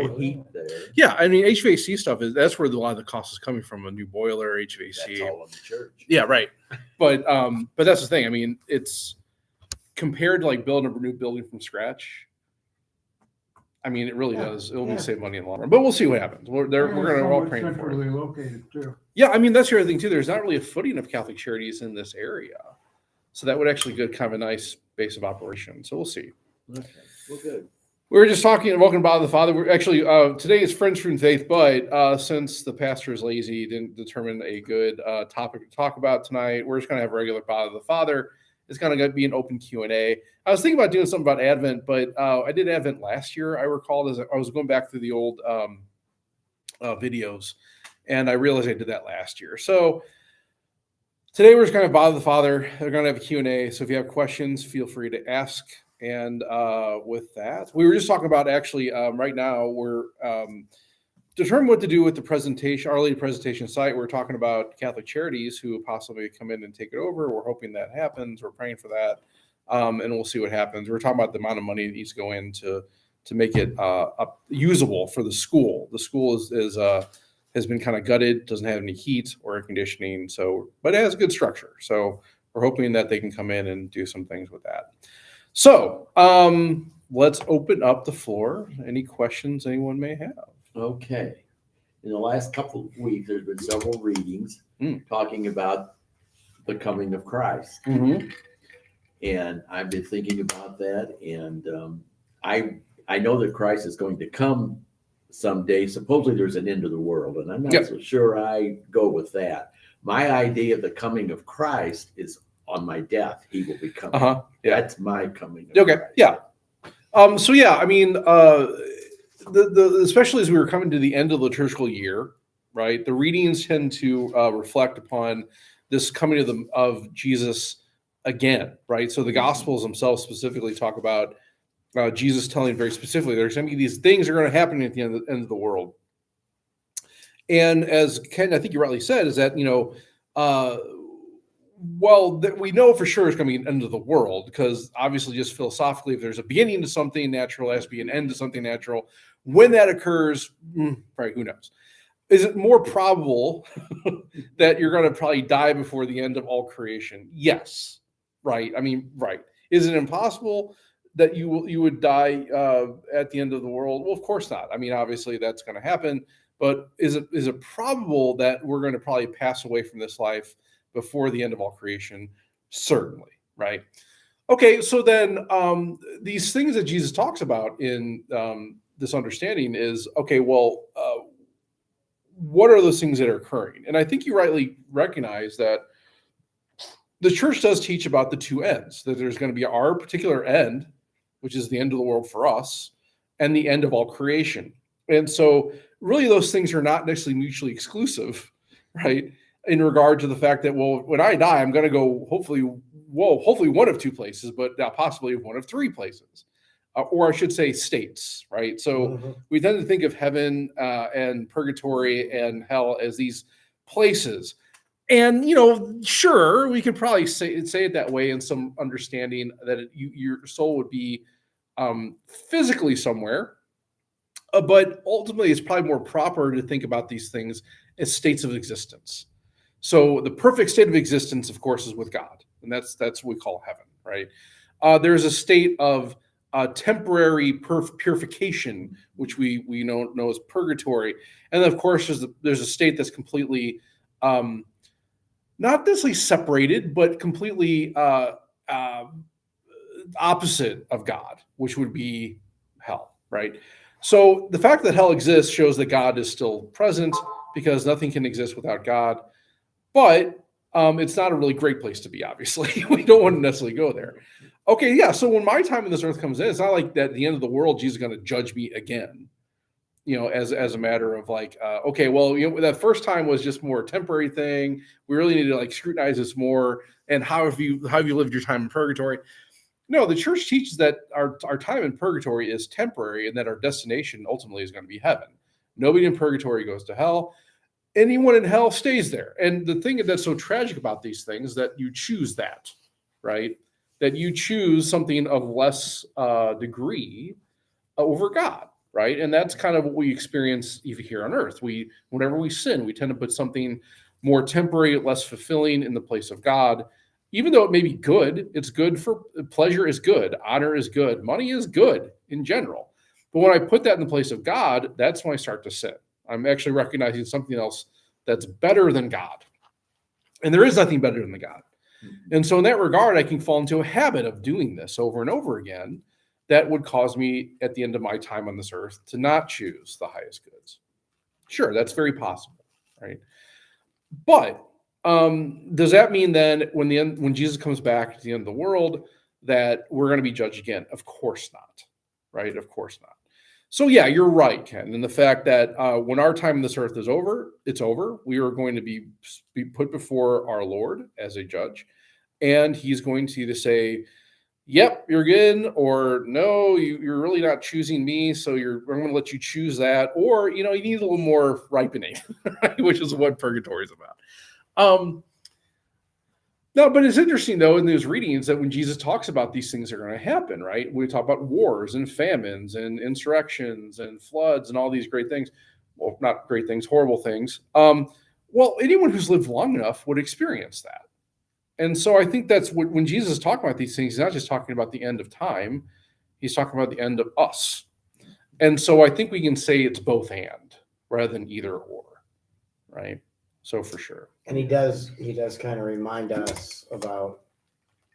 heat there. Yeah, I mean HVAC stuff that's where a lot of the cost is coming from. A new boiler, HVAC. That's all in the church. Yeah, right. But that's the thing. I mean, it's compared to like building a new building from scratch. I mean, it really does. It'll save money in the long run. But we'll see what happens. We're all praying for it. Located too. Yeah, I mean that's the other thing too. There's not really a footing of Catholic Charities in this area, so that would actually get kind of a nice base of operation. So we'll see. Okay, well, good. We were just talking and welcome God the Father. We're actually today is Friends from Faith, but since the pastor is lazy, didn't determine a good topic to talk about tonight. We're just going to have regular God the Father. It's going to be an open Q&A. I was thinking about doing something about Advent, but I did Advent last year. I recalled as I was going back through the old videos, and I realized I did that last year. So today we're just going to bother the Father. They're going to have a Q&A. So if you have questions, feel free to ask. And with that, we were just talking about actually right now we're determining what to do with the presentation, Our Lady presentation site. We're talking about Catholic Charities who possibly come in and take it over. We're hoping that happens. We're praying for that, and we'll see what happens. We're talking about the amount of money that needs to go in to make it usable for the school. The school has been kind of gutted, doesn't have any heat or air conditioning, but it has good structure. So we're hoping that they can come in and do some things with that. So let's open up the floor. Any questions anyone may have? Okay. In the last couple of weeks, there's been several readings talking about the coming of Christ. Mm-hmm. And I've been thinking about that. And I know that Christ is going to come someday. Supposedly there's an end of the world. And I'm not so sure I go with that. My idea of the coming of Christ is on my death, he will be coming. Yeah. That's my coming of Okay. Christ. Yeah. So yeah, I mean, especially as we were coming to the end of the liturgical year, right? The readings tend to reflect upon this coming of Jesus again, right? So the Gospels themselves specifically talk about Jesus telling very specifically there's going to be these things that are going to happen at the end of the world. And as Ken, I think you rightly said, is that we know for sure it's going to be an end of the world because obviously, just philosophically, if there's a beginning to something natural, there has to be an end to something natural. When that occurs, right? Who knows? Is it more probable that you're going to probably die before the end of all creation? Yes. Right. I mean, right. Is it impossible that you would die at the end of the world? Well, of course not. I mean, obviously that's going to happen. But is it probable that we're going to probably pass away from this life before the end of all creation? Certainly. Right. Okay. So then these things that Jesus talks about in this understanding is, okay, well, what are those things that are occurring? And I think you rightly recognize that the church does teach about the two ends, that there's going to be our particular end, which is the end of the world for us, and the end of all creation. And so really those things are not necessarily mutually exclusive, right? In regard to the fact that, well, when I die, I'm going to go hopefully one of two places, but now possibly one of three places. Or I should say states, right? So we tend to think of heaven and purgatory and hell as these places. And, sure, we could probably say it that way in some understanding that your soul would be physically somewhere. But ultimately, it's probably more proper to think about these things as states of existence. So the perfect state of existence, of course, is with God. And that's what we call heaven, right? There's a state of temporary purification, which we know as purgatory. And then, of course, there's a state that's completely not necessarily separated, but completely opposite of God, which would be hell, right? So the fact that hell exists shows that God is still present because nothing can exist without God. But it's not a really great place to be, obviously. We don't want to necessarily go there. Okay, yeah, so when my time in this earth comes in, it's not like that at the end of the world, Jesus is going to judge me again, as a matter of like, okay, well, that first time was just more a temporary thing. We really need to scrutinize this more. And how have you lived your time in purgatory? No, the church teaches that our time in purgatory is temporary and that our destination ultimately is going to be heaven. Nobody in purgatory goes to hell. Anyone in hell stays there. And the thing that's so tragic about these things is that you choose that, right? That you choose something of less degree over God, right? And that's kind of what we experience even here on earth. Whenever we sin, we tend to put something more temporary, less fulfilling in the place of God. Even though it may be good, it's good for pleasure is good, honor is good, money is good in general. But when I put that in the place of God, that's when I start to sin. I'm actually recognizing something else that's better than God. And there is nothing better than the God. And so in that regard, I can fall into a habit of doing this over and over again that would cause me at the end of my time on this earth to not choose the highest goods. Sure, that's very possible, right? But does that mean then when Jesus comes back at the end of the world that we're going to be judged again? Of course not, right? Of course not. So yeah, you're right, Ken, in the fact that when our time on this earth is over, it's over. We are going to be put before our Lord as a judge, and he's going to either say, yep, you're good, or no, you're really not choosing me, so I'm going to let you choose that, or, you need a little more ripening, right? Which is what purgatory is about. No, but it's interesting, though, in those readings that when Jesus talks about these things are going to happen, right? We talk about wars and famines and insurrections and floods and all these great things. Well, not great things, horrible things. Well, anyone who's lived long enough would experience that. And so I think that's when Jesus is talking about these things, he's not just talking about the end of time. He's talking about the end of us. And so I think we can say it's both and rather than either or, right? So for sure. And he does kind of remind us about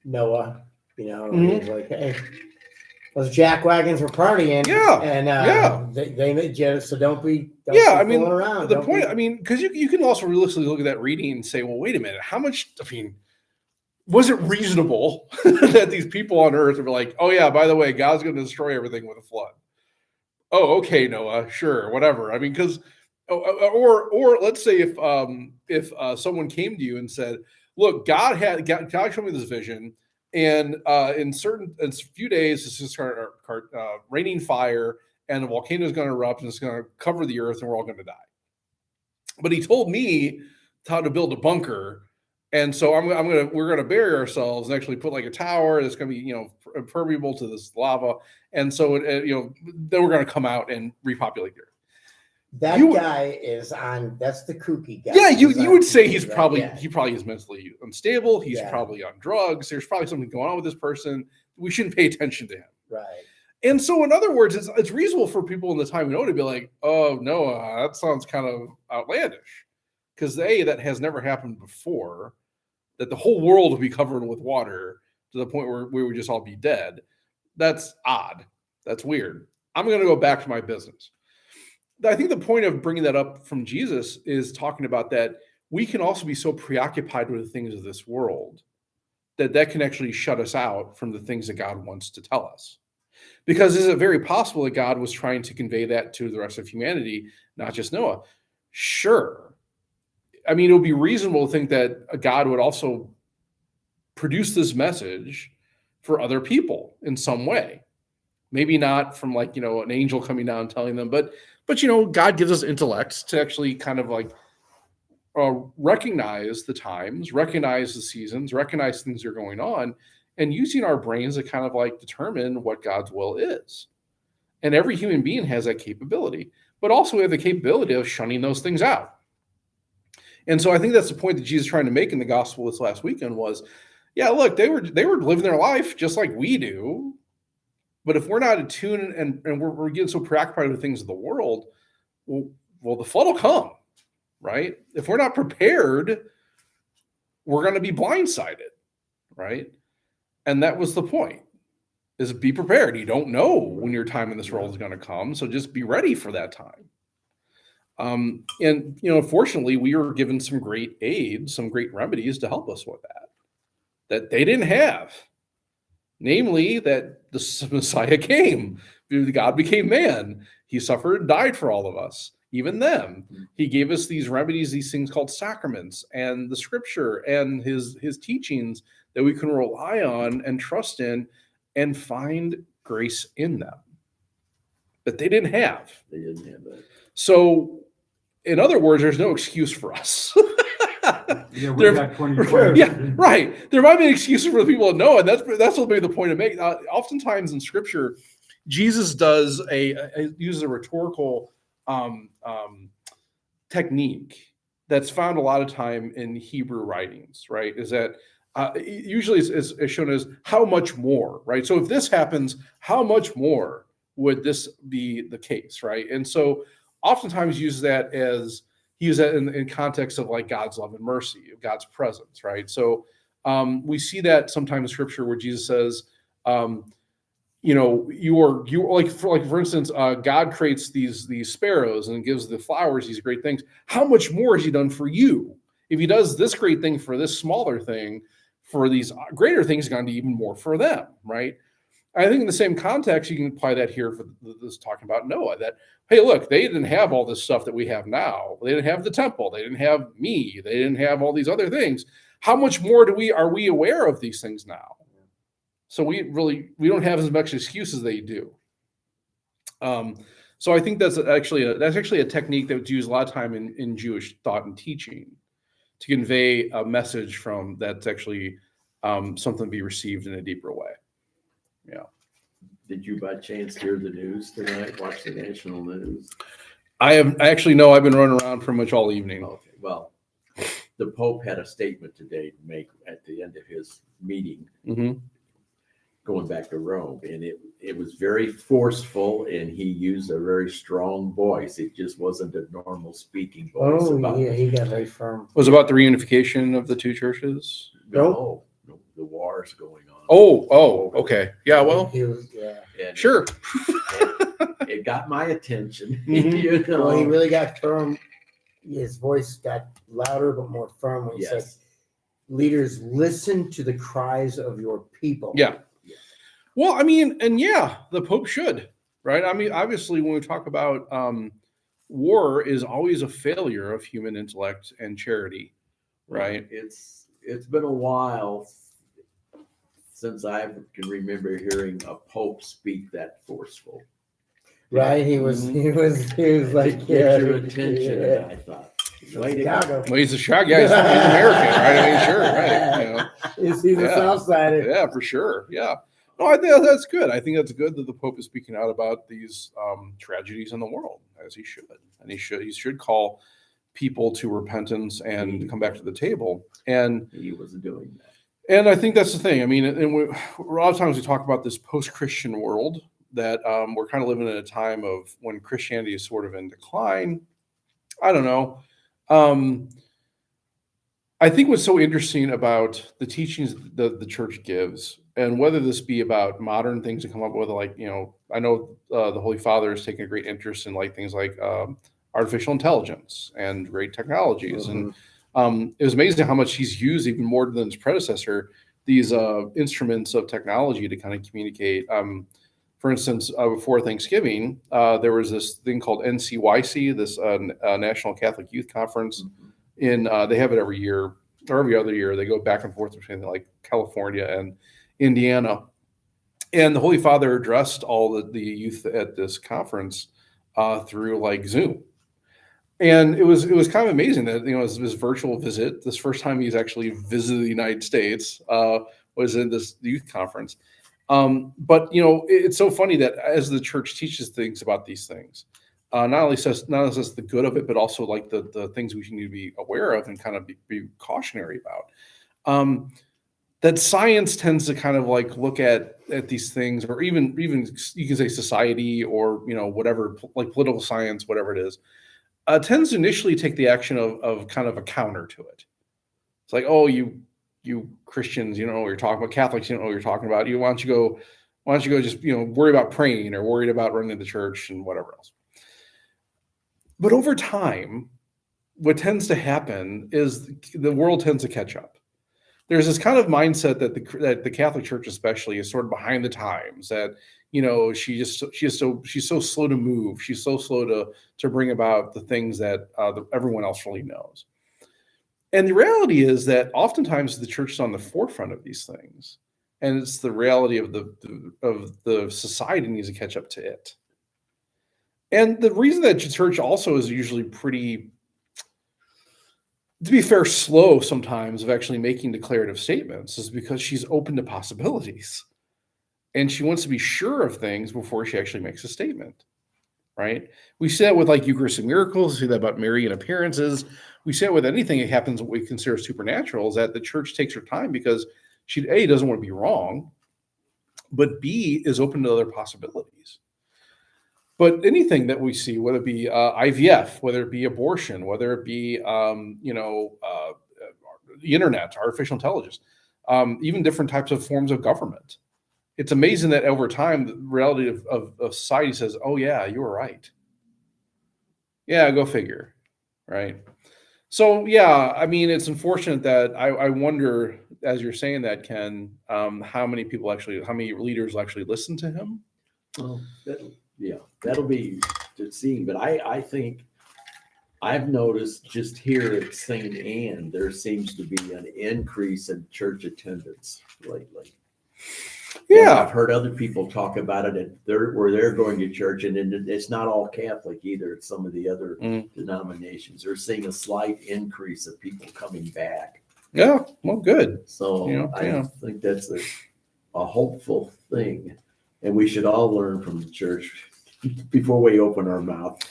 Noah, He's like, hey, those jackwagons were partying. Yeah. And they made jealous, so don't be fooling around. The point, because you can also realistically look at that reading and say, well, wait a minute, how much, was it reasonable that these people on earth were like, oh yeah, by the way, God's going to destroy everything with a flood? Oh, okay, Noah, sure, whatever. Because or let's say if someone came to you and said, look, God showed me this vision, and in a few days it's just raining fire, and the volcano is going to erupt, and it's going to cover the earth, and we're all going to die. But he told me how to build a bunker, and so we're gonna bury ourselves and actually put like a tower that's going to be impermeable to this lava, and so then we're going to come out and repopulate the earth. That guy is on. That's the kooky guy. Yeah, you would say he probably is mentally unstable. He's probably on drugs. There's probably something going on with this person. We shouldn't pay attention to him. Right. And so, in other words, it's reasonable for people in the time we know to be like, "Oh, Noah, that sounds kind of outlandish," because that has never happened before. That the whole world would be covered with water to the point where we would just all be dead. That's odd. That's weird. I'm going to go back to my business. I think the point of bringing that up from Jesus is talking about that we can also be so preoccupied with the things of this world that can actually shut us out from the things that God wants to tell us. Because is it very possible that God was trying to convey that to the rest of humanity, not just Noah? Sure. It would be reasonable to think that God would also produce this message for other people in some way. Maybe not from an angel coming down and telling them, but God gives us intellects to actually kind of recognize the times, recognize the seasons, recognize things that are going on, and using our brains to kind of determine what God's will is. And every human being has that capability, but also we have the capability of shunning those things out. And so I think that's the point that Jesus is trying to make in the gospel this last weekend was, yeah, look, they were living their life just like we do. But if we're not attuned and we're getting so preoccupied with things of the world, well, the flood will come, right? If we're not prepared, we're going to be blindsided, right? And that was the point, is be prepared. You don't know when your time in this world is going to come, so just be ready for that time. Fortunately, we were given some great aid, some great remedies to help us with that they didn't have. Namely, that the Messiah came. God became man. He suffered and died for all of us, even them. He gave us these remedies, these things called sacraments, and the scripture, and his teachings that we can rely on and trust in and find grace in them that they didn't have. They didn't have that. So, in other words, there's no excuse for us. Yeah, we got 2020. Yeah, right. There might be an excuse for the people to know, and that's what maybe the point to make. Oftentimes in Scripture, Jesus does uses a rhetorical technique that's found a lot of time in Hebrew writings, right? Is that usually is shown as how much more, right? So if this happens, how much more would this be the case, right? And so oftentimes he uses that in context of like God's love and mercy, of God's presence, right? So we see that sometimes in Scripture where Jesus says, you are like for instance, God creates these sparrows and gives the flowers these great things. How much more has He done for you? If He does this great thing for this smaller thing, for these greater things, He's going to do even more for them, right? I think in the same context, you can apply that here for this talking about Noah. That hey, look, they didn't have all this stuff that we have now. They didn't have the temple. They didn't have me. They didn't have all these other things. How much more are we aware of these things now? So we don't have as much excuse as they do. So I think that's actually a technique that's used a lot of time in Jewish thought and teaching to convey a message from that's actually something to be received in a deeper way. Yeah. Did you by chance hear the news tonight? Watch the national news? I've been running around pretty much all evening. Okay, well, the Pope had a statement today to make at the end of his meeting. Mm-hmm. Going back to Rome, and it was very forceful, and he used a very strong voice. It just wasn't a normal speaking voice. He got very firm. Was it about the reunification of the two churches? No, the war's going on. Oh, okay. Yeah, well, And sure. It got my attention. Mhm. Well, he really got firm. His voice got louder but more firm when he said, "Leaders, listen to the cries of your people." Yeah. Well, I mean, and yeah, the Pope should, right? I mean, obviously, when we talk about war, is always a failure of human intellect and charity, right? It's been a while since I can remember hearing a Pope speak that forceful. Right? He was like, Get your attention. And I thought, way to go. Chicago. Well, he's a shy guy. He's American, right? I mean, sure, right? He's the Yeah. South Side. Yeah, for sure. Yeah. No, I think that's good. I think that's good that the Pope is speaking out about these tragedies in the world, as he should, and he should call people to repentance and come back to the table. And He was doing that. And I think that's the thing. I mean, and a lot of times we talk about this post-Christian world that we're kind of living in a time of when Christianity is sort of in decline. I don't know. I think what's so interesting about the teachings that the church gives, and whether this be about modern things to come up with, like, I know the Holy Father has taken a great interest in like things like artificial intelligence and great technologies. Mm-hmm. And it was amazing how much he's used, even more than his predecessor, these instruments of technology to kind of communicate. For instance, before Thanksgiving, there was this thing called NCYC, this National Catholic Youth Conference. They have it every year or every other year. They go back and forth between like California and Indiana. And the Holy Father addressed all the youth at this conference through like Zoom. And it was kind of amazing that, this virtual visit, this first time he's actually visited the United States was in this youth conference. But it's so funny that as the church teaches things about these things, not only says the good of it, but also like the things we need to be aware of and kind of be cautionary about. That science tends to kind of like look at these things, or even you can say society or whatever, like political science, whatever it is, tends to initially take the action of kind of a counter to it. It's like, oh, you Christians, what you're talking about. Catholics, what you're talking about. Why don't you go just worry about praying or worried about running the church and whatever else. But over time, what tends to happen is the world tends to catch up. There's this kind of mindset that the Catholic Church especially is sort of behind the times, that she's so slow to move, she's so slow to bring about the things that everyone else really knows. And the reality is that oftentimes the church is on the forefront of these things, and it's the reality of the society needs to catch up to it. And the reason that the church also is usually pretty, to be fair, slow sometimes of actually making declarative statements is because she's open to possibilities. and she wants to be sure of things before she actually makes a statement, right? We see that with like Eucharistic miracles. We see that about Marian appearances. We see that with anything that happens what we consider supernatural, is that the church takes her time because she, A, doesn't want to be wrong, but B, is open to other possibilities. But anything that we see, whether it be IVF, whether it be abortion, whether it be the internet, artificial intelligence, even different types of forms of government, it's amazing that over time the reality of society says, "Oh yeah, you were right." Yeah, go figure, right? So yeah, I mean, it's unfortunate that I wonder, as you're saying that, Ken, how many leaders actually listen to him? Well, that'll be to see. But I think I've noticed just here at St. Anne, there seems to be an increase in church attendance lately. And Yeah, I've heard other people talk about it where they're going to church, and it's not all Catholic either. It's some of the other denominations. They're seeing a slight increase of people coming back. yeah, well, good. So I think that's a hopeful thing. And we should all learn from the church before we open our mouth.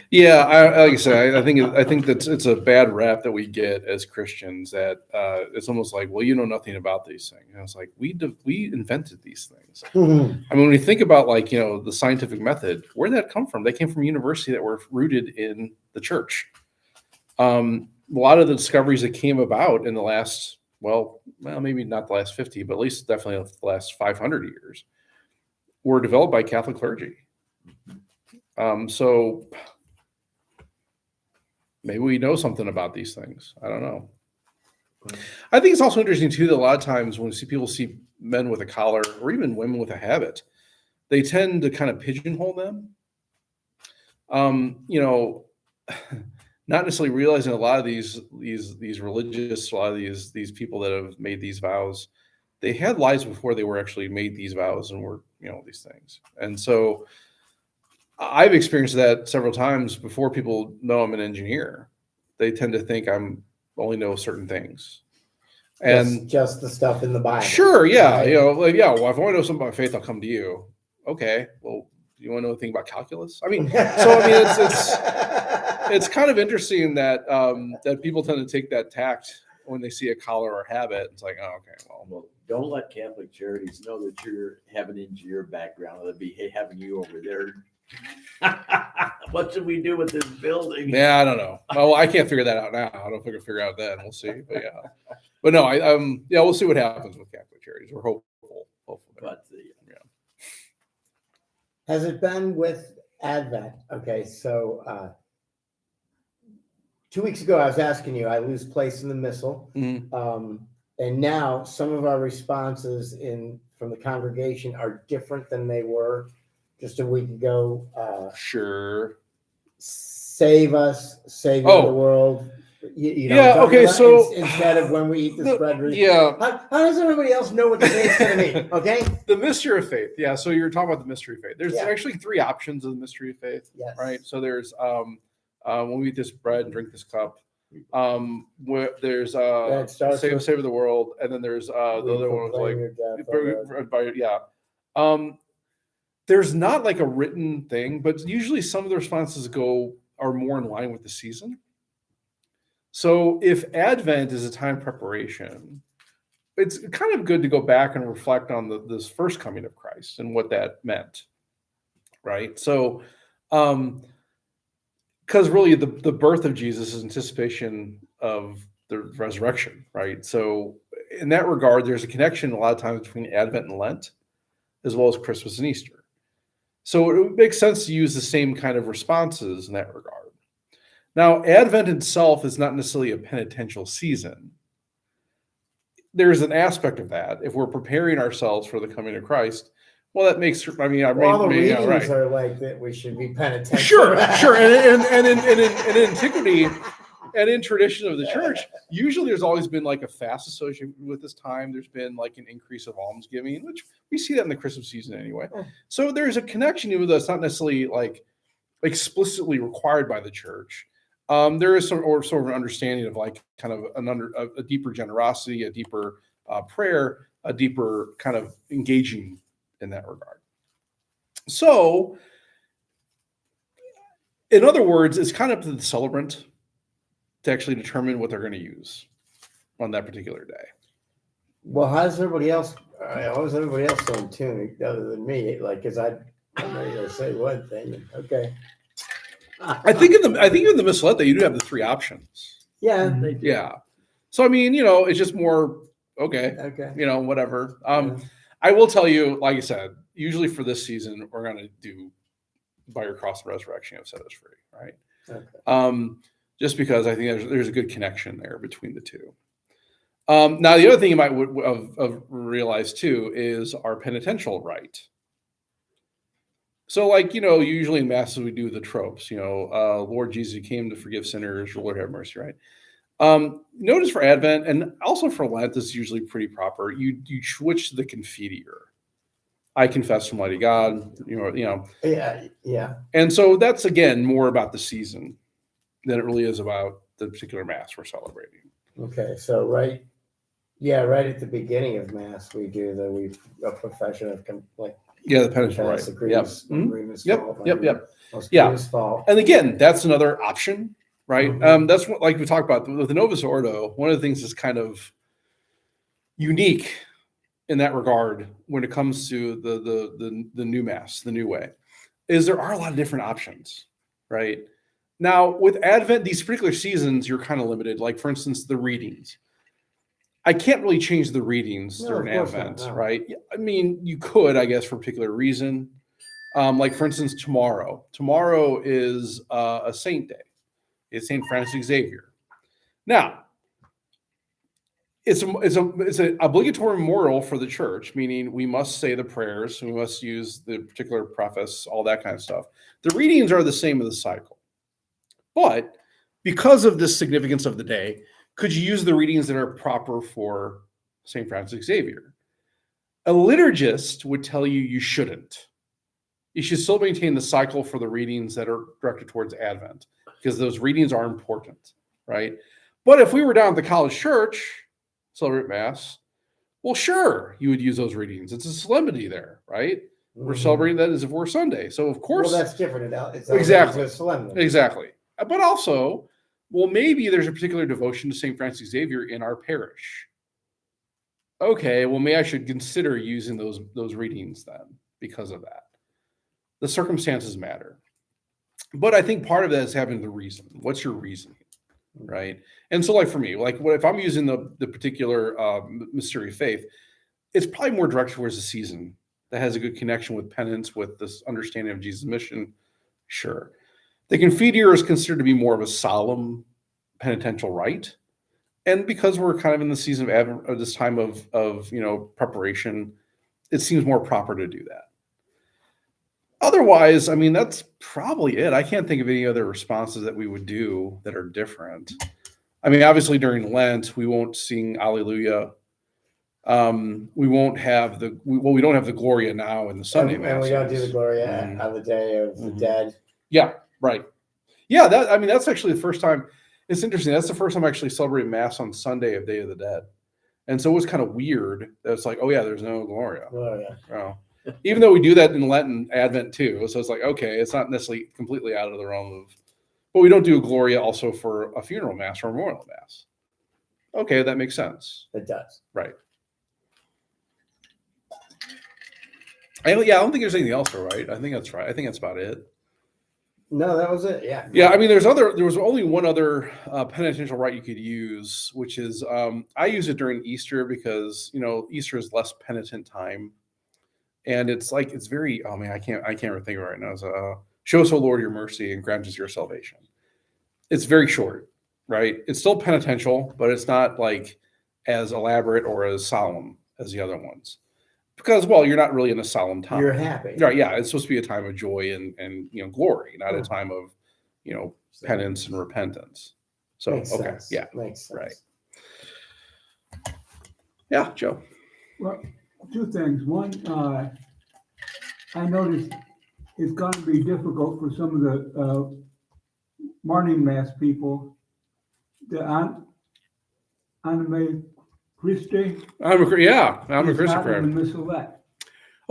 Yeah, like I said, I think that it's a bad rap that we get as Christians, that it's almost like, well, you know nothing about these things. And it's like, we invented these things. I mean, when we think about the scientific method, where did that come from? They came from university that were rooted in the church. A lot of the discoveries that came about in the last, well, maybe not the last 50, but at least definitely the last 500 years, were developed by Catholic clergy. So maybe we know something about these things. I don't know. I think it's also interesting too that a lot of times when people see men with a collar or even women with a habit, they tend to kind of pigeonhole them. Not necessarily realizing a lot of these religious, a lot of these people that have made these vows, they had lives before they were actually made these vows and were these things. And so I've experienced that several times. Before people know I'm an engineer, they tend to think I'm only know certain things. And just the stuff in the Bible. Sure, yeah. Well, if I want to know something about faith, I'll come to you. Okay, well, do you want to know anything about calculus? I mean, it's kind of interesting that that people tend to take that tact when they see a collar or habit. It's like, oh, okay, well, don't let Catholic Charities know that you're having an engineer background. They'll be having you over there. What should we do with this building? Yeah, I don't know. Well, I can't figure that out now. I don't know if I can figure it out then. We'll see. But yeah, but no, we'll see what happens with Catholic Charities. We're hopeful. But has it been with Advent? Okay, so 2 weeks ago I was asking you, I lose place in the missal, and now some of our responses from the congregation are different than they were just a week ago. Sure. Save us, save the world. Okay. So instead of when we eat this bread, how does everybody else know what the faith's going to mean? Okay. The mystery of faith. Yeah. So you're talking about the mystery of faith. There's actually 3 options of the mystery of faith. Yes. Right. So there's when we eat this bread and drink this cup. There's save the world, and then there's the other one was like there's not like a written thing, but usually some of the responses are more in line with the season. So if Advent is a time of preparation, it's kind of good to go back and reflect on this first coming of Christ and what that meant, right? So, because really the birth of Jesus is anticipation of the resurrection, right? So in that regard, there's a connection a lot of times between Advent and Lent, as well as Christmas and Easter. So it makes sense to use the same kind of responses in that regard. Now, Advent itself is not necessarily a penitential season. There's an aspect of that. If we're preparing ourselves for the coming of Christ, well, that makes. All the readings are like that. We should be penitential. Sure. And in antiquity and in tradition of the church, usually there's always been like a fast associated with this time. There's been like an increase of almsgiving, which we see that in the Christmas season anyway. So there's a connection, even though it's not necessarily like explicitly required by the church. There is sort of an understanding of like kind of a deeper generosity, a deeper prayer, a deeper kind of engaging in that regard. So, in other words, it's kind of up to the celebrant to actually determine what they're going to use on that particular day. Well, how's everybody else? How is everybody else so in tune other than me? Like, cause I'm ready to say one thing. Okay. I think in the Missaletta, you do have the three options. Yeah. Yeah. So I mean, it's just more okay. Okay. Whatever. Yeah. I will tell you, like I said, usually for this season, we're gonna do by your cross and resurrection, you have set us free, right? Okay. Just because I think there's a good connection there between the two. Now, the other thing you might have realized too is our penitential rite. So, like, usually in masses we do the tropes, Lord Jesus, you came to forgive sinners, Lord have mercy, right? Notice for Advent and also for Lent, this is usually pretty proper. You switch to the Confiteor. I confess to Almighty God, Yeah. Yeah. And so that's, again, more about the season than it really is about the particular Mass we're celebrating. Okay. So, right at the beginning of Mass, we do a profession of Yeah, the penitential confess, rite. agrees, Yep. agreements, Yep. fault, Yep. most Yeah. grievous fault. And again, that's another option, right? Mhm. That's what, like we talked about with the Novus Ordo, one of the things that's kind of unique in that regard when it comes to the new Mass, the new way, is there are a lot of different options, right? Now, with Advent, these particular seasons, you're kind of limited. Like, for instance, the readings. I can't really change the readings No, during of course not, Advent, no. right? I mean, you could, I guess, for a particular reason. Like, for instance, tomorrow. Tomorrow is a saint day. It's St. Francis Xavier. Now, it's an obligatory memorial for the church, meaning we must say the prayers, we must use the particular preface, all that kind of stuff. The readings are the same as the cycle. But because of the significance of the day, could you use the readings that are proper for St. Francis Xavier? A liturgist would tell you you shouldn't. You should still maintain the cycle for the readings that are directed towards Advent, because those readings are important, right? But if we were down at the college church, celebrate Mass, well, sure, you would use those readings. It's a solemnity there, right? We're Mhm. celebrating that as if we're Sunday. So, of course. Well, that's different. It's Exactly. It's a solemnity. Exactly. But also, well, maybe there's a particular devotion to St. Francis Xavier in our parish. Okay, well, maybe I should consider using those readings then because of that. The circumstances matter. But I think part of that is having the reason. What's your reasoning, right? And so, like for me, like if I'm using the particular mystery of faith, it's probably more directed towards the season that has a good connection with penance, with this understanding of Jesus' mission. Sure. The Confiteor is considered to be more of a solemn penitential rite. And because we're kind of in the season of Advent, or this time of preparation, it seems more proper to do that. Otherwise, I mean, that's probably it. I can't think of any other responses that we would do that are different. I mean, obviously during Lent, we won't sing Alleluia. We won't have we don't have the Gloria now in the Sunday And Mass. we don't do the Gloria Mhm. on the Day of the Mhm. Dead. Yeah, right. Yeah, that's actually the first time. It's interesting. That's the first time I actually celebrated Mass on Sunday of Day of the Dead. And so it was kind of weird that it's like, oh yeah, there's no Gloria. Gloria. Oh. Even though we do that in Lenten Advent too. So it's like, okay, it's not necessarily completely out of the realm of, but we don't do a Gloria also for a funeral Mass or a memorial Mass. Okay, that makes sense. It does. Right. I don't think there's anything else, right? I think that's right. I think that's about it. No, that was it. Yeah. Yeah, I mean, there was only one other penitential rite you could use, which is I use it during Easter because Easter is less penitent time, and it's very, oh man, I can't even think of it right now. It's show us, O Lord, your mercy and grant us your salvation. It's very short, right? It's still penitential, but it's not like as elaborate or as solemn as the other ones. Because, well, you're not really in a solemn time. You're happy. Right, yeah, it's supposed to be a time of joy and glory, not a time of penance and repentance. So Makes okay, sense. yeah, Makes sense. right. Yeah, Joe. Well, two things. One, I noticed it's going to be difficult for some of the morning Mass people. The Anime Christi. I'm a is not Christopher. in the Missalette.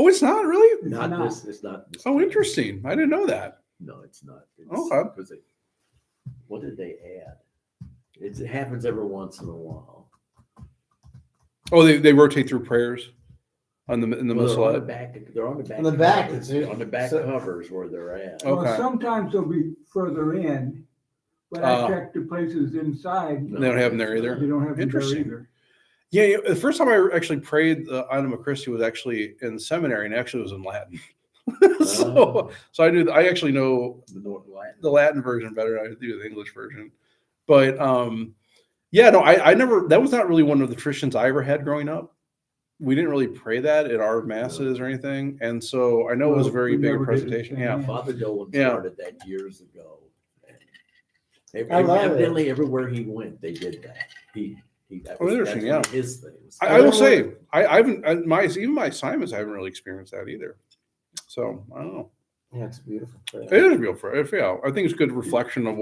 Oh, it's not really? It's Not not. this, it's not. this Oh, time. interesting. I didn't know that. No, it's not. It's, Okay. Because what did they add? It happens every once in a while. Oh, they rotate through prayers in the Well, they're on the missal. back. They're on the back. On the back, covers. it's- On the back so- covers where they're at. Oh. Well, Okay. sometimes they'll be further in, but I checked the places inside. They don't have them there either? They don't have them there Interesting. either. Yeah, the first time I actually prayed the Anima Christi was actually in seminary, and actually it was in Latin. so I actually know The North Latin. the Latin version better than I do the English version. But yeah, no, I never. That was not really one of the traditions I ever had growing up. We didn't really pray that at our masses or anything, and so I know it was a Well, very we big never did presentation. it. Yeah, Father Dolan Yeah. started that years ago. I love it. Evidently, everywhere he went, they did that. That Oh, interesting, that's one of his things. I will say I haven't even my assignments I haven't really experienced that either. So I don't know. Yeah, it's beautiful. It is real for yeah. I think it's a good reflection of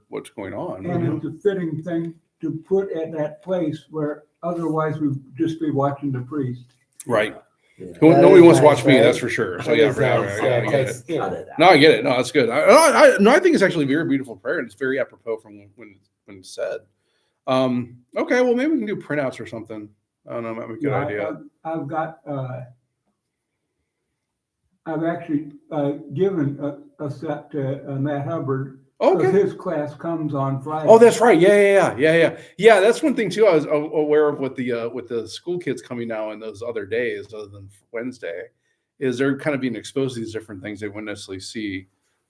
what's going on. And it's a fitting thing to put at that place where otherwise we'd just be watching the priest. Right. Yeah. Nobody wants to nice, watch me, right? that's for sure. So That yeah, is yeah, nice. yeah, Yeah, I it get it. takes- yeah. Cut it out. No, I get it. No, that's good. I think it's actually a very beautiful prayer, and it's very apropos from when it's said. Okay, well maybe we can do printouts or something. I don't know, that might be a good Yeah, idea. I've got, I've actually given a set to Matt Hubbard. Okay. Because his class comes on Friday. Oh, that's right. Yeah. That's one thing too. I was aware of with the school kids coming now and those other days, other than Wednesday, is they're kind of being exposed to these different things they wouldn't necessarily see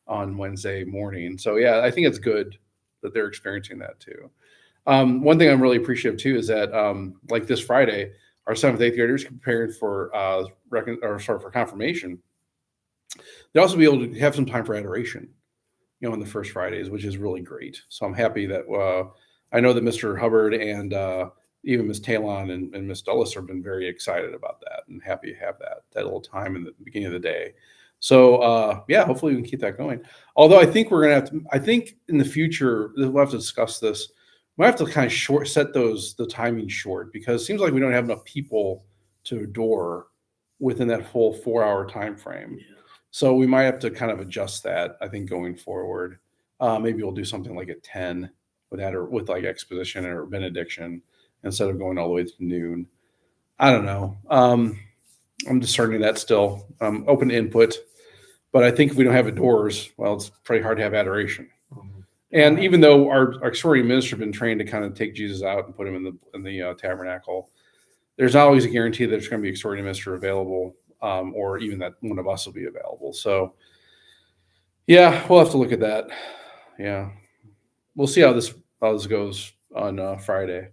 on Wednesday morning. So yeah, I think it's good that they're experiencing that too. One thing I'm really appreciative too is that like this Friday, our 7th, 8th graders preparing for for confirmation. They'll also be able to have some time for adoration, on the first Fridays, which is really great. So I'm happy that I know that Mr. Hubbard and even Miss Talon and Miss Dulles have been very excited about that and happy to have that little time in the beginning of the day. So yeah, hopefully we can keep that going. Although I think we're gonna have to. I think in the future we'll have to discuss this. We have to kind of set the timing short because it seems like we don't have enough people to adore within that full 4-hour time frame. Yeah. So we might have to kind of adjust that, I think, going forward. Maybe we'll do something like at 10 with that, or with like exposition or benediction instead of going all the way to noon. I don't know. I'm discerning that still. Open to input, but I think if we don't have adores, well, it's pretty hard to have adoration. And even though our exhorting minister have been trained to kind of take Jesus out and put him in the tabernacle, there's not always a guarantee that there's going to be exhorting minister available. Or even that one of us will be available. So, yeah, we'll have to look at that. Yeah, we'll see how this goes on Friday,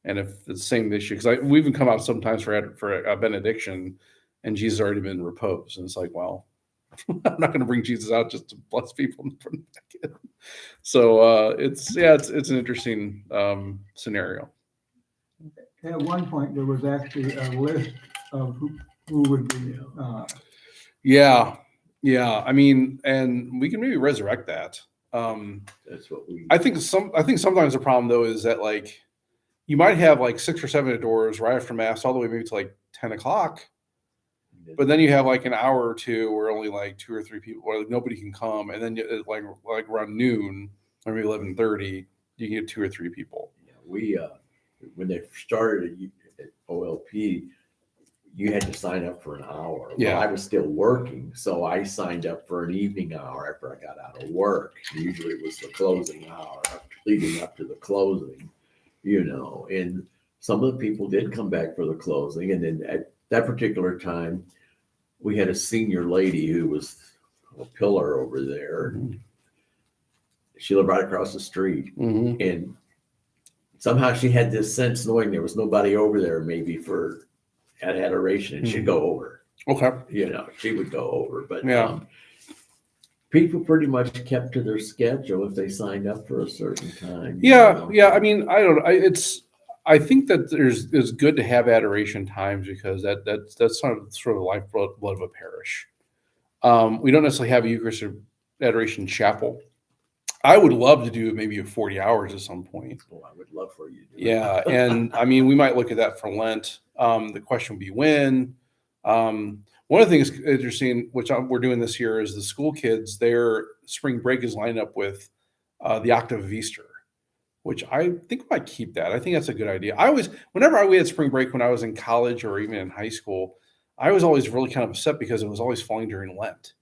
and if it's the same issue because we even come out sometimes for a benediction, and Jesus has already been reposed, and it's like, well, I'm not going to bring Jesus out just to bless people and bring him back in. So it's an interesting scenario. At one point, there was actually a list of who would be. Yeah. I mean, and we can maybe resurrect that. That's what we. I think sometimes the problem though is that like you might have like 6 or 7 adores right after mass all the way maybe to like 10 o'clock, but then you have like an hour or two where only like 2 or 3 people, or like nobody can come, and then like around noon or maybe 11:30, you can get 2 or 3 people. Yeah, we when they started at OLP, you had to sign up for an hour. Yeah. Well, I was still working, so I signed up for an evening hour after I got out of work. Usually it was the closing hour leading up to the closing, and some of the people did come back for the closing. And then at that particular time, we had a senior lady who was a pillar over there. Mhm. She lived right across the street. Mm-hmm. And somehow she had this sense, knowing there was nobody over there maybe for at adoration, and she'd go over. Okay. She would go over. But Yeah. people pretty much kept to their schedule if they signed up for a certain time. Yeah. I mean, I don't. I think that it's good to have adoration times because that's sort of the lifeblood of a parish. We don't necessarily have a Eucharistic adoration chapel. I would love to do maybe 40 hours at some point. Well, I would love for you to do Yeah, and I mean, we might look at that for Lent. The question would be when. One of the things interesting, which we're doing this year, is the school kids, their spring break is lined up with the octave of Easter, which I think I might keep that. I think that's a good idea. Whenever we had spring break when I was in college or even in high school, I was always really kind of upset because it was always falling during Lent.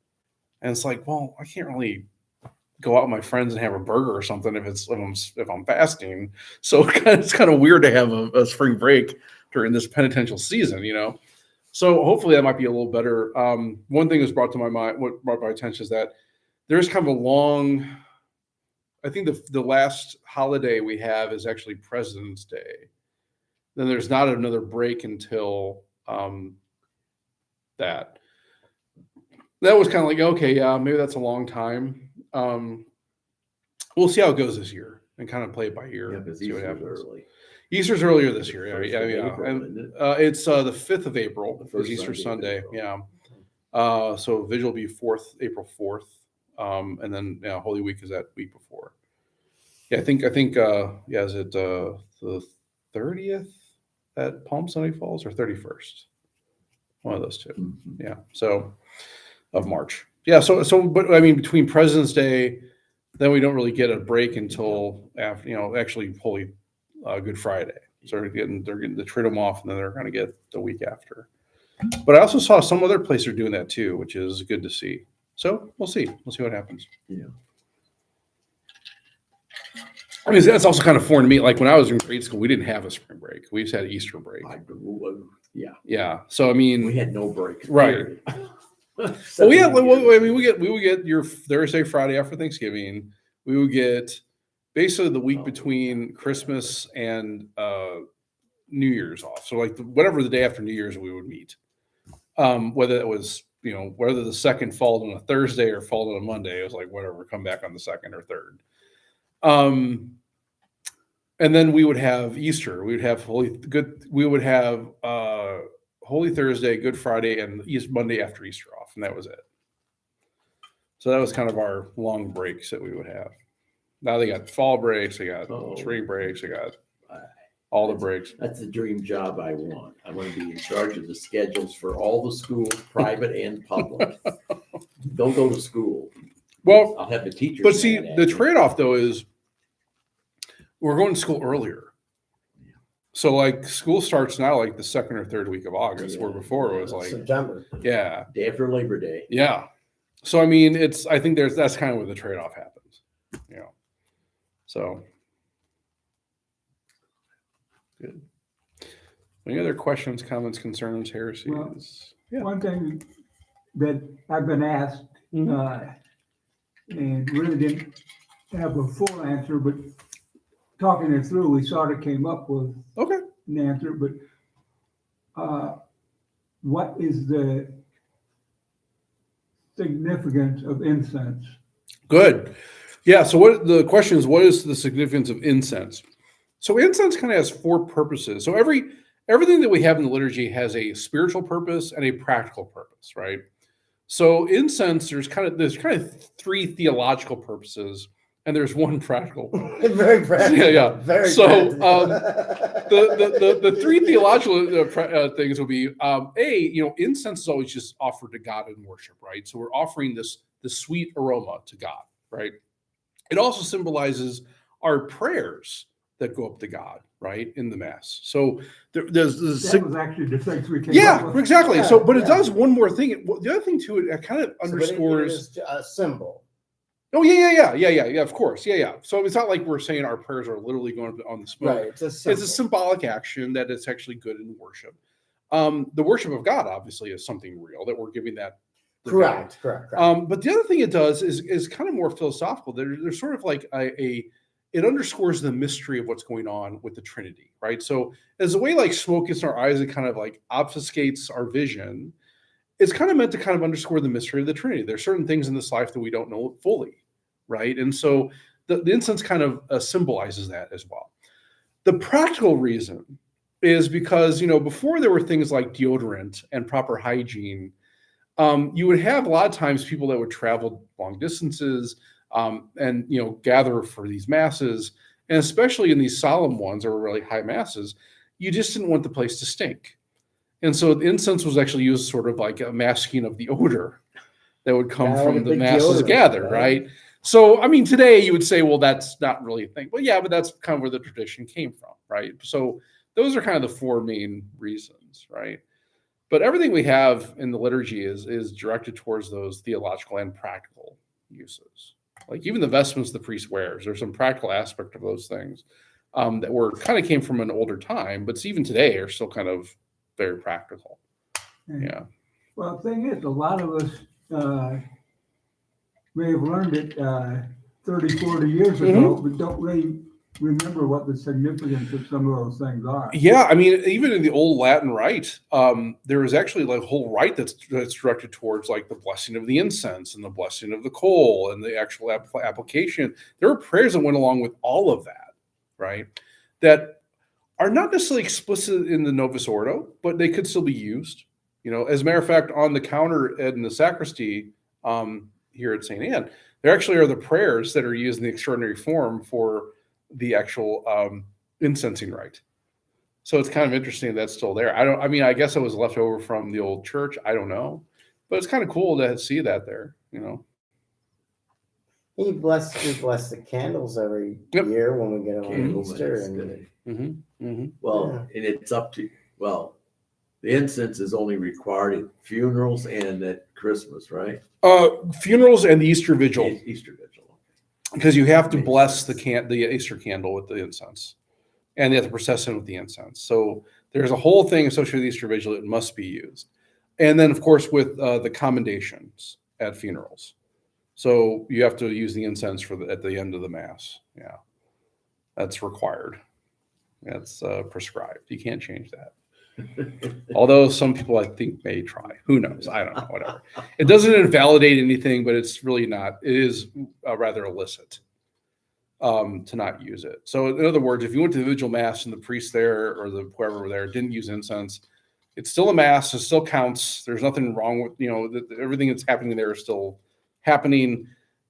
And it's like, well, I can't really go out with my friends and have a burger or something if I'm fasting. So it's kind of weird to have a spring break during this penitential season, you know? So hopefully that might be a little better. One thing that's brought to my mind, what brought my attention is that there's kind of a long, I think the last holiday we have is actually President's Day. Then there's not another break until that. That was kind of like, okay, yeah, maybe that's a long time. We'll see how it goes this year and kind of play it by ear. Yeah, because see what Easter's happens. early. Easter's earlier this year. The Yeah, 1st of yeah. April, And isn't it? it's the 5th of April. The Is first Easter Sunday Sunday. of April. Yeah. So vigil will be April 4th. And then Holy Week is that week before. Yeah, I think is it the 30th that Palm Sunday falls or 31st? One of those two. Mhm. Yeah. So of March. Yeah. So but I mean between President's Day, then we don't really get a break until after, actually Holy Good Friday. So they're getting the Triduum off, and then they're going to get the week after. But I also saw some other place are doing that too, which is good to see. So we'll see. We'll see what happens. Yeah. I mean, that's also kind of foreign to me. Like when I was in grade school, we didn't have a spring break. We just had an Easter break. Yeah. Yeah. So I mean, We had no breaks. Right. period. well, yeah. 7 Well, I years. mean, we would get your Thursday, Friday after Thanksgiving. We would get basically the week between Christmas and New Year's off. So like whatever the day after New Year's we would meet. Whether it was whether the second falled on a Thursday or falled on a Monday, it was like whatever. Come back on the second or third. And then we would have Easter. We would have We would have Holy Thursday, Good Friday, and Monday after Easter off, and that was it. So that was kind of our long breaks that we would have. Now they got fall breaks, they got spring breaks, they got all the breaks. That's the dream job I want. I want to be in charge of the schedules for all the schools, private and public. Don't go to school. Well, I'll have the teachers. but see, mad at the me. trade-off though is we're going to school earlier. So like school starts now like the second or third week of August, where before it was like, September. yeah, Day after Labor Day. yeah. So I mean, I think that's kind of where the trade-off happens, So good. Any other questions, comments, concerns, heresies? Well, Yeah. One thing that I've been asked, and really didn't have a full answer, but talking it through, we sort of came up with Okay. an answer, but what is the significance of incense? Good. Yeah. So what the question is, what is the significance of incense? So incense kind of has four purposes. So everything that we have in the liturgy has a spiritual purpose and a practical purpose, right? So incense, there's kind of three theological purposes, and there's one practical. Very practical. Yeah. Very So, practical. The three theological things will be incense is always just offered to God in worship, right? So we're offering this sweet aroma to God, right? It also symbolizes our prayers that go up to God, right, in the Mass. So there's That was actually the things we came up yeah, with. exactly. Yeah, So, but it yeah. does one more thing. The other thing too, it kind of So, but it underscores. is a symbol. Oh yeah. Of course, yeah. So it's not like we're saying our prayers are literally going on the smoke. Right. It's a symbol. It's a symbolic action that it's actually good in worship. The worship of God obviously is something real that we're giving that. to God. Correct. But the other thing it does is kind of more philosophical. There's sort of like it underscores the mystery of what's going on with the Trinity, right? So as a way like smoke gets in our eyes, it kind of like obfuscates our vision. It's kind of meant to kind of underscore the mystery of the Trinity. There's certain things in this life that we don't know fully, right? And so the incense kind of symbolizes that as well. The practical reason is because, before there were things like deodorant and proper hygiene, you would have a lot of times people that would travel long distances and gather for these masses, and especially in these solemn ones or really high masses, you just didn't want the place to stink. And so the incense was actually used sort of like a masking of the odor that would come Yeah, like a from the big masses deodorant, gathered, right? right? So, I mean, today you would say, well, that's not really a thing. Well, yeah, but that's kind of where the tradition came from, right? So those are kind of the four main reasons, right? But everything we have in the liturgy is directed towards those theological and practical uses. Like even the vestments the priest wears, there's some practical aspect of those things that were kind of came from an older time, but even today are still kind of very practical. Yeah. Well, the thing is, a lot of us may have learned it 30, 40 years ago, but don't really remember what the significance of some of those things are. Yeah, I mean, even in the old Latin rite, there is actually like a whole rite that's directed towards like the blessing of the incense and the blessing of the coal and the actual application. There were prayers that went along with all of that, right? That are not necessarily explicit in the Novus Ordo, but they could still be used. You know, as a matter of fact, on the counter in the sacristy here at St. Anne, there actually are the prayers that are used in the extraordinary form for the actual incensing rite. So it's kind of interesting that's still there. I mean, I guess it was left over from the old church. I don't know, but it's kind of cool to see that there, you know. We bless the candles every Yep. year when we get them on Candlemas Easter. Day. And Well, and it's up to, well, the incense is only required at funerals and at Christmas, right? Funerals and the Easter Vigil, Easter Vigil. because you have to Makes bless sense. the Easter candle with the incense, and you have to process it with the incense. So there's a whole thing associated with Easter Vigil that must be used, and then of course with the commendations at funerals. So you have to use the incense at the end of the mass. Yeah, that's required. That's prescribed. You can't change that. Although some people I think may try. Who knows? I don't know. Whatever. It doesn't invalidate anything, but it's really not. It is rather illicit to not use it. So in other words, if you went to the vigil mass and the priest there or the whoever were there didn't use incense, it's still a mass. It still counts. There's nothing wrong with everything that's happening there is still happening.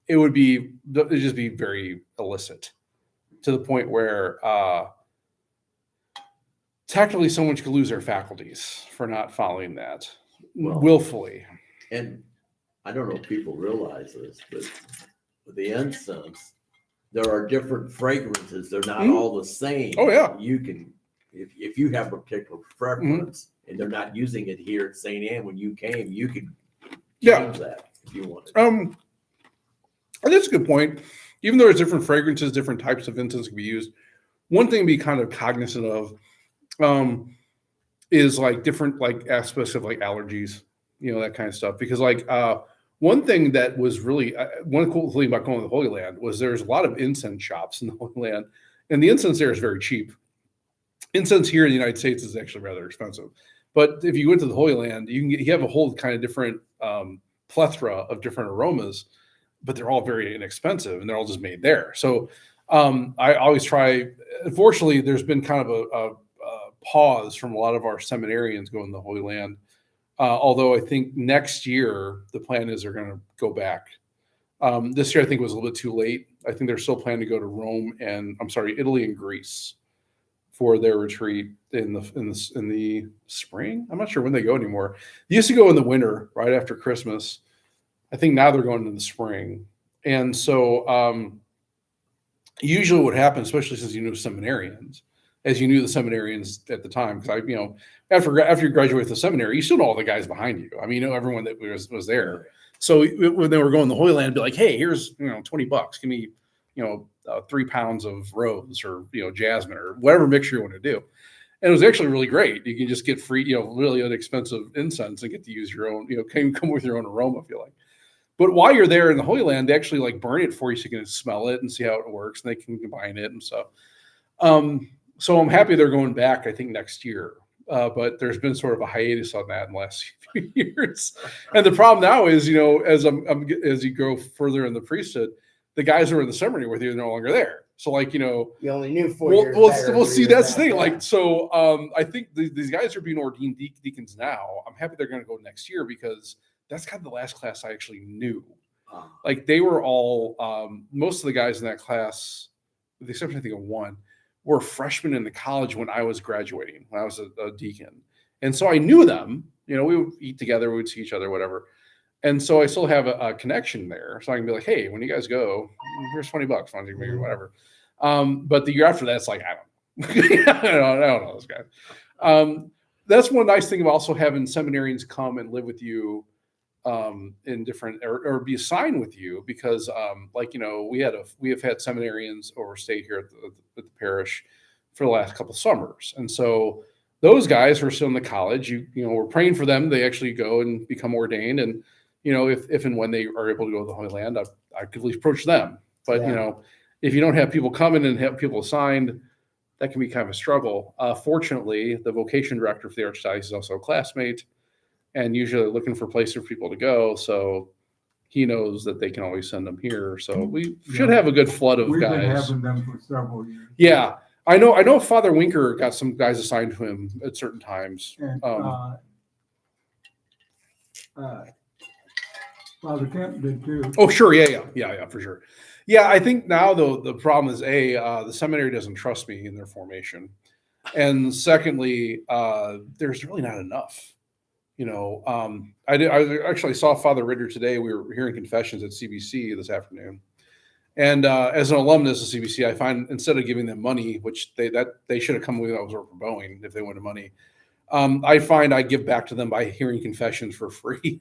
It'd just be very illicit to the point where technically someone could lose their faculties for not following that willfully. And I don't know if people realize this, but with the incense, there are different fragrances. They're not all the same. Oh, yeah. You can, if you have a particular preference and they're not using it here at St. Anne when you came, you could change that if you wanted. I think that's a good point. Even though there's different fragrances, different types of incense can be used. One thing to be kind of cognizant of is like different like aspects of like allergies, that kind of stuff. Because like one thing that was really one cool thing about going to the Holy Land was there's a lot of incense shops in the Holy Land, and the incense there is very cheap. Incense here in the United States is actually rather expensive, but if you went to the Holy Land, you have a whole kind of different plethora of different aromas, but they're all very inexpensive and they're all just made there. So I always try. Unfortunately, there's been kind of a pause from a lot of our seminarians going to the Holy Land. Although I think next year the plan is they're going to go back. This year I think it was a little bit too late. I think they're still planning to go to Rome and Italy and Greece for their retreat in the spring. I'm not sure when they go anymore. They used to go in the winter, right after Christmas. I think now they're going in the spring. And so usually what happens, especially since you knew seminarians, as you knew the seminarians at the time, because after you graduate the seminary, you still know all the guys behind you. I mean, you know everyone that was there. So when they were going to the Holy Land, be like, hey, here's $20. Give me 3 pounds of rose or jasmine or whatever mixture you want to do. And it was actually really great. You can just get free, really inexpensive incense and get to use your own, come with your own aroma if you like. But while you're there in the Holy Land, they actually like burn it for you so you can smell it and see how it works, and they can combine it and stuff. So I'm happy they're going back, I think, next year. But there's been sort of a hiatus on that in the last few years. And the problem now is, as you go further in the priesthood, the guys who are in the seminary with you are no longer there. So like, you only knew 4 years. We'll see. That's the thing. Like, so I think these guys are being ordained deacons now. I'm happy they're going to go next year because that's kind of the last class I actually knew. Like they were all, most of the guys in that class, with the exception I think of one, were freshmen in the college when I was graduating, when I was a deacon. And so I knew them, we would eat together, we would see each other, whatever. And so I still have a connection there. So I can be like, hey, when you guys go, here's $20, why don't you maybe whatever. But the year after that, it's like, I don't know those guys. That's one nice thing of also having seminarians come and live with you in different or be assigned with you, because we have had seminarians overstay here at the parish for the last couple of summers. And so those guys who are still in the college, we're praying for them. They actually go and become ordained. And, if and when they are able to go to the Holy Land, I could at least approach them. But, if you don't have people coming and have people assigned, that can be kind of a struggle. Fortunately, the vocation director for the Archdiocese is also a classmate, and usually looking for places for people to go. So he knows that they can always send them here. So we should have a good flood of We've guys. been having them for several years. Yeah. I know Father Winker got some guys assigned to him at certain times. And, Father Kemp did too. Oh, sure. Yeah, for sure. Yeah, I think now, though, the problem is, the seminary doesn't trust me in their formation. And secondly, there's really not enough. I actually saw Father Ritter today. We were hearing confessions at CBC this afternoon. And as an alumnus of CBC, I find instead of giving them money, which they should have come with, I was working for Boeing if they wanted money, I find I give back to them by hearing confessions for free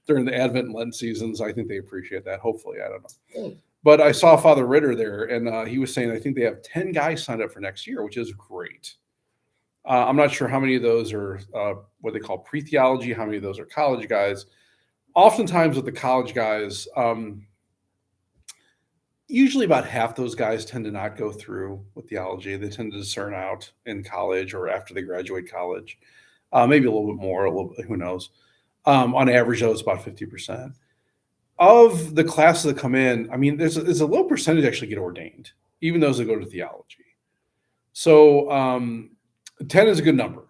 during the Advent and Lent seasons. I think they appreciate that. Hopefully, I don't know. But I saw Father Ritter there, and he was saying I think they have 10 guys signed up for next year, which is great. I'm not sure how many of those are what they call pre-theology, how many of those are college guys. Oftentimes with the college guys, usually about half those guys tend to not go through with theology. They tend to discern out in college or after they graduate college. Maybe a little bit more, who knows. On average, though, it's about 50%. Of the classes that come in, I mean, there's a low percentage actually get ordained, even those that go to theology. So 10 is a good number.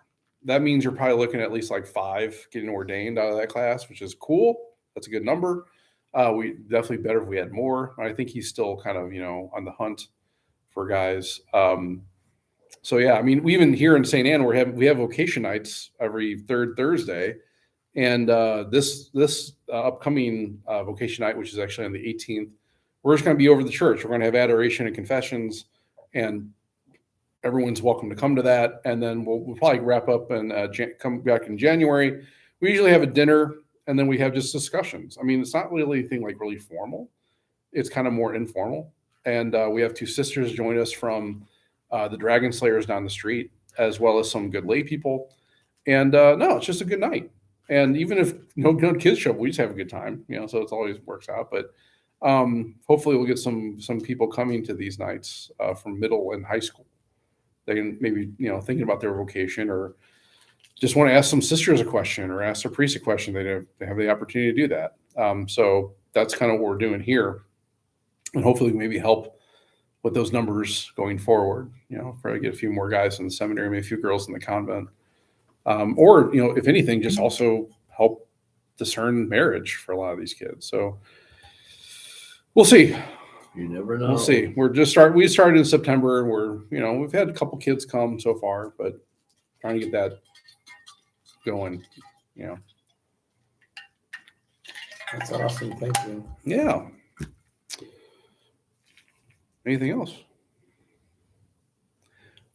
That means you're probably looking at least like 5 getting ordained out of that class, which is cool. That's a good number. We definitely better if we had more. I think he's still kind of, on the hunt for guys. So yeah, I mean, we even here in St. Anne, we have vocation nights every third Thursday. And this upcoming vocation night, which is actually on the 18th, we're just going to be over the church. We're going to have adoration and confessions, and everyone's welcome to come to that. And then we'll probably wrap up and come back in January. We usually have a dinner, and then we have just discussions. I mean, it's not really anything like really formal. It's kind of more informal. And we have 2 sisters join us from the Dragon Slayers down the street, as well as some good lay people. And no, it's just a good night. And even if no kids show up, we just have a good time, so it always works out. But hopefully we'll get some people coming to these nights from middle and high school. They can maybe, thinking about their vocation, or just want to ask some sisters a question or ask a priest a question. They have the opportunity to do that. So that's kind of what we're doing here. And hopefully maybe help with those numbers going forward, probably get a few more guys in the seminary, maybe a few girls in the convent. Or, if anything, just also help discern marriage for a lot of these kids. So we'll see. You never know. We'll see. We started in September, and we've had a couple kids come so far, but trying to get that going, That's awesome. Thank you. Yeah. Anything else?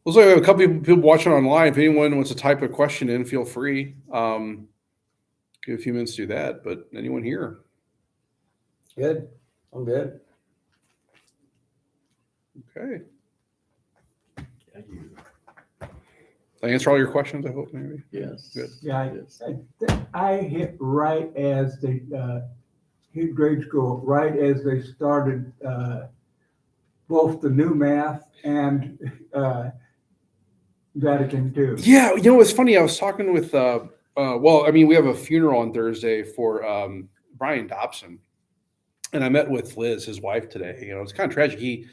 Looks like we have a couple of people watching online. If anyone wants to type a question in, feel free. Give a few minutes to do that. But anyone here? Good. I'm good. Okay. Yeah, Did I answer all your questions, I hope, maybe? yes. Good. Yeah, Yes. I hit right as they hit grade school, right as they started both the new math and Vatican II. Yeah, it's funny. I was talking with, we have a funeral on Thursday for Brian Dobson, and I met with Liz, his wife, today. It's kind of tragic. He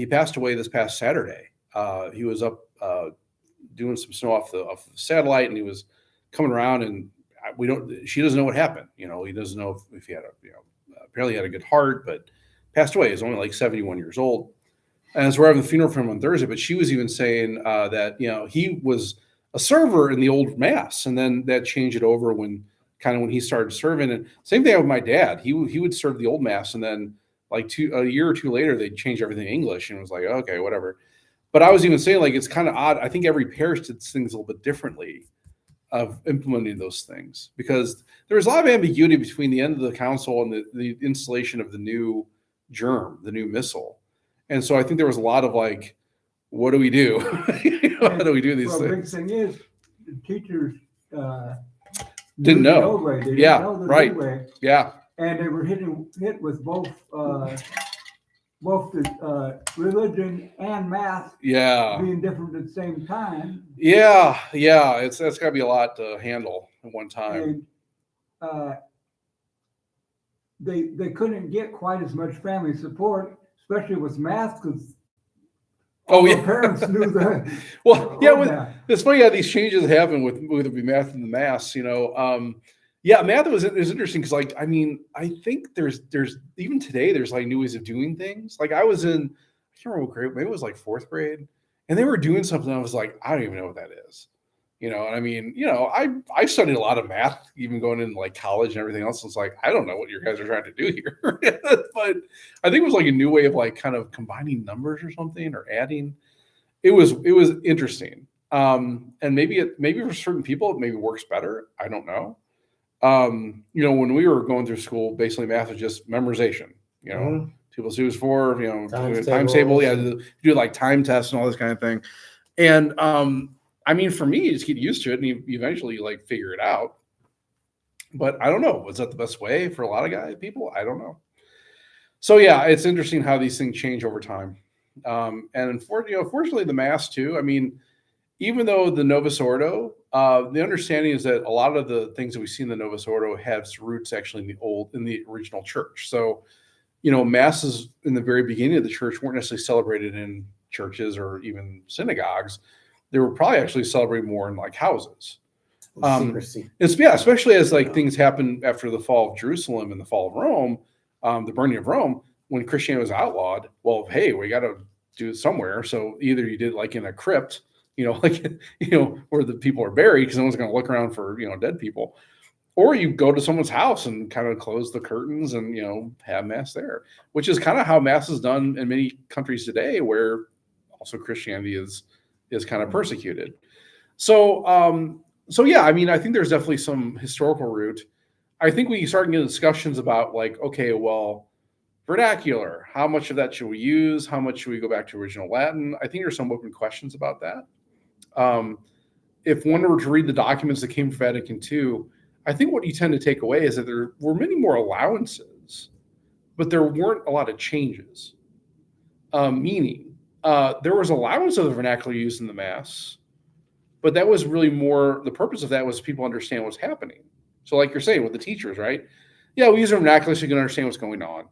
passed away this past Saturday. He was up doing some snow off the satellite, and he was coming around, and she doesn't know what happened. He doesn't know if he had apparently he had a good heart, but passed away. He's only like 71 years old. And so we're having the funeral for him on Thursday, but she was even saying that, he was a server in the old mass, and then that changed it over when he started serving. And same thing with my dad. He would serve the old mass, and then like a year or two later, they'd change everything to English, and it was like, okay, whatever. But I was even saying, like, it's kind of odd. I think every parish did things a little bit differently of implementing those things, because there was a lot of ambiguity between the end of the council and the installation of the new germ, the new missal. And so I think there was a lot of like, what do we do? How do we do these Well, the big things? thing is, the teachers Didn't knew the know. old way. They didn't Yeah, know the right. new way, Yeah. and they were hit with both the religion and math Yeah. being different at the same time. Yeah. That's got to be a lot to handle at one time. And they couldn't get quite as much family support, especially with math, because parents knew that. Well, yeah, math. it's funny how these changes happen with the math and the mass. Math is interesting because, like, I mean, I think there's even today there's like new ways of doing things. Like I can't remember what grade, maybe it was like 4th grade, and they were doing something. I was like, I don't even know what that is. And I mean, I studied a lot of math, even going into like college and everything else. It's like, I don't know what you guys are trying to do here. But I think it was like a new way of like kind of combining numbers or something, or adding. It was interesting. And maybe for certain people, it maybe works better. I don't know. When we were going through school, basically math was just memorization, 2 + 2 is 4, times table. Yeah. Do like time tests and all this kind of thing. And, I mean, for me, you just get used to it and you eventually like figure it out. But I don't know. Was that the best way for a lot of people? I don't know. So yeah, it's interesting how these things change over time. And unfortunately, the mass too. I mean, even though the Novus Ordo, the understanding is that a lot of the things that we see in the Novus Ordo have roots actually in the original church. So, masses in the very beginning of the church weren't necessarily celebrated in churches or even synagogues. They were probably actually celebrated more in like houses. Secrecy. Especially as like things happened after the fall of Jerusalem and the fall of Rome, the burning of Rome, when Christianity was outlawed. Well, hey, we got to do it somewhere. So either you did like in a crypt, where the people are buried because no one's going to look around for dead people, or you go to someone's house and kind of close the curtains and have mass there, which is kind of how mass is done in many countries today, where also Christianity is kind of persecuted. So yeah, I mean, I think there's definitely some historical root. I think we start getting discussions about like, okay, well, vernacular, how much of that should we use? How much should we go back to original Latin? I think there's some open questions about that. If one were to read the documents that came from Vatican II, I think what you tend to take away is that there were many more allowances, but there weren't a lot of changes. Meaning, there was allowance of the vernacular used in the Mass, but that was really more, the purpose of that was people understand what's happening. So like you're saying with the teachers, right? Yeah, we use the vernacular so you can understand what's going on.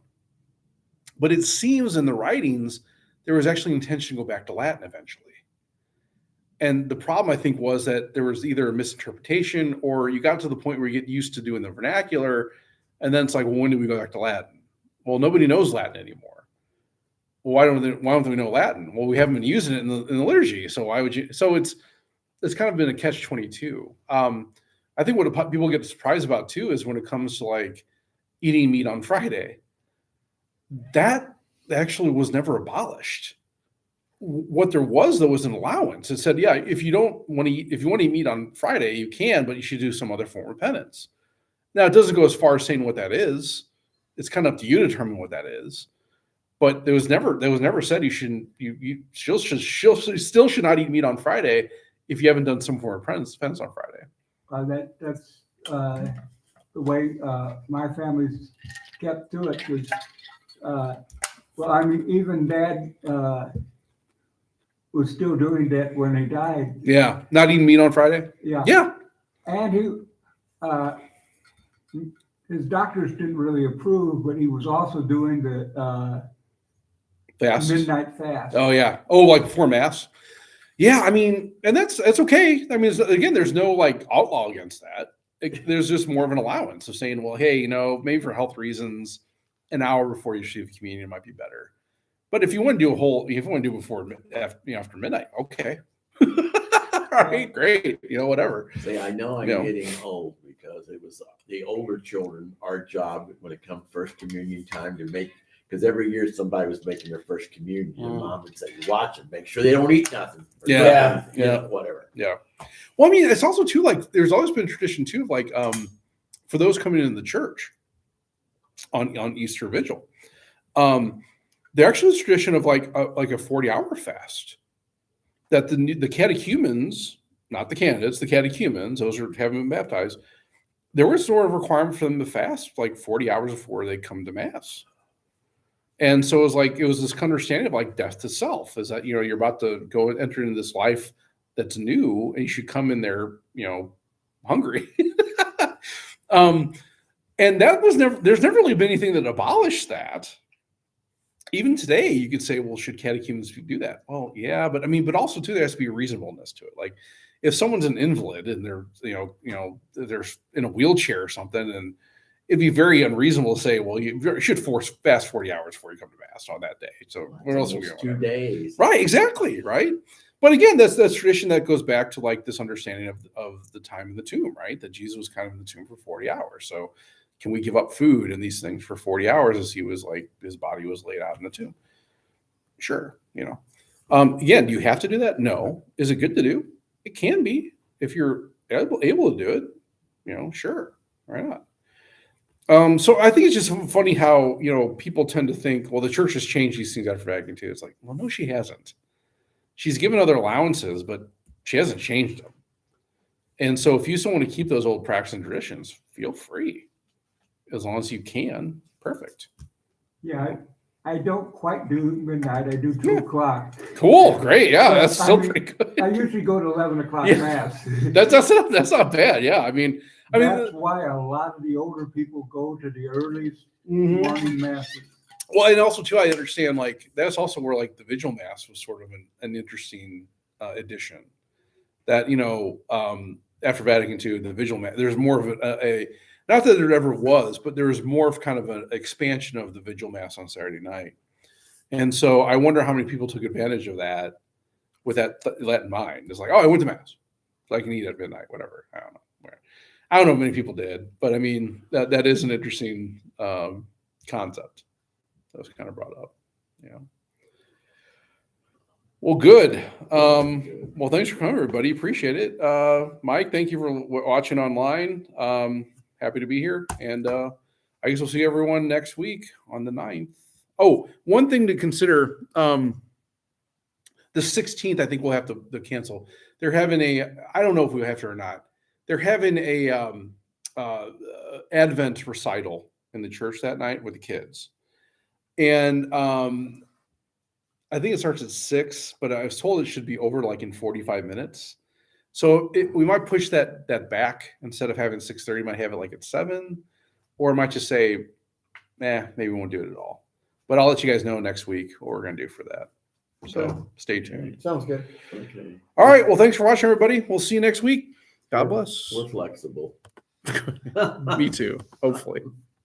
But it seems in the writings, there was actually intention to go back to Latin eventually. And the problem, I think, was that there was either a misinterpretation or you got to the point where you get used to doing the vernacular. And then it's like, well, when do we go back to Latin? Well, nobody knows Latin anymore. Well, why don't we know Latin? Well, we haven't been using it in the liturgy. So why would you? So it's kind of been a catch-22. I think what people get surprised about too is when it comes to like eating meat on Friday, that actually was never abolished. What there was, though, was an allowance. It said, yeah, if you want to eat meat on Friday, you can, but you should do some other form of penance. Now, it doesn't go as far as saying what that is. It's kind of up to you to determine what that is. But there was never said you still should not eat meat on Friday if you haven't done some form of penance on Friday. That's the way my family's kept to it. Was, well, I mean, even Dad was still doing that when he died. Yeah, not eating meat on Friday. Yeah. Yeah. And his doctors didn't really approve, but he was also doing the Fast. midnight fast. Oh yeah. Oh, like before Mass. Yeah, I mean, and that's okay. I mean, again, there's no like outlaw against that. There's just more of an allowance of saying, well, hey, maybe for health reasons, an hour before you receive communion might be better. But if you want to do before after midnight, okay. right, great, whatever. See, I know I'm No. getting old because it was the older children, our job when it comes first communion time to make, because every year somebody was making their first communion and mom would say, watch them, make sure they don't eat nothing. or Yeah. something, you know, whatever. Well, I mean, it's also too, like, there's always been a tradition too, of like, for those coming into the church on Easter Vigil, there actually is a tradition of like a 40-hour fast that the catechumens, not the candidates, the catechumens, those who haven't been baptized, there was sort of a requirement for them to fast like 40 hours before they come to mass. And so it was this understanding of like death to self, is that, you're about to go enter into this life that's new, and you should come in there, hungry. And that was there's never really been anything that abolished that. Even today, you could say, well, should catechumens do that? Well, yeah, but also too, there has to be a reasonableness to it. Like, if someone's an invalid and they're, they're in a wheelchair or something, and it'd be very unreasonable to say, well, you should fast 40 hours before you come to mass on that day. So what else are we Almost going 2 days. Right, exactly, right. But again, that's tradition that goes back to like this understanding of the time in the tomb, right? That Jesus was kind of in the tomb for 40 hours. So can we give up food and these things for 40 hours as he was like, his body was laid out in the tomb? Sure, Again, do you have to do that? No. Is it good to do? It can be if you're able to do it. Sure, why not? So I think it's just funny how people tend to think, well, the church has changed these things after Vatican II. It's like, well, no, she hasn't. She's given other allowances, but she hasn't changed them. And so if you still want to keep those old practices and traditions, feel free, as long as you can. Perfect. Yeah, I don't quite do midnight. I do 2 o'clock. Cool, great, yeah, So, that's still pretty good. I usually go to 11 o'clock Yeah. mass. That's not bad. Yeah, That's why a lot of the older people go to the earliest morning masses. Well, and also too, I understand like that's also where like the Vigil Mass was sort of an interesting addition. That after Vatican II, the Vigil Mass, there's more of a not that there ever was, but there was more of kind of an expansion of the Vigil Mass on Saturday night. And so I wonder how many people took advantage of that with that in mind. It's like, oh, I went to mass, so I can eat at midnight, whatever. I don't know. I don't know if many people did, but that is an interesting concept that was kind of brought up. Yeah. Well, good. Well, thanks for coming, everybody. Appreciate it. Mike, thank you for watching online. Happy to be here. And I guess we'll see everyone next week on the 9th. Oh, one thing to consider, the 16th, I think we'll have to cancel. They're having I don't know if we have to or not. They're having a Advent recital in the church that night with the kids. And I think it starts at 6, but I was told it should be over like in 45 minutes. So we might push that back. Instead of having 6:30, we might have it like at 7, or I might just say, maybe we won't do it at all. But I'll let you guys know next week what we're going to do for that. So stay tuned. Sounds good. Okay. All right. Well, thanks for watching, everybody. We'll see you next week. God bless. We're flexible. Me too. Hopefully.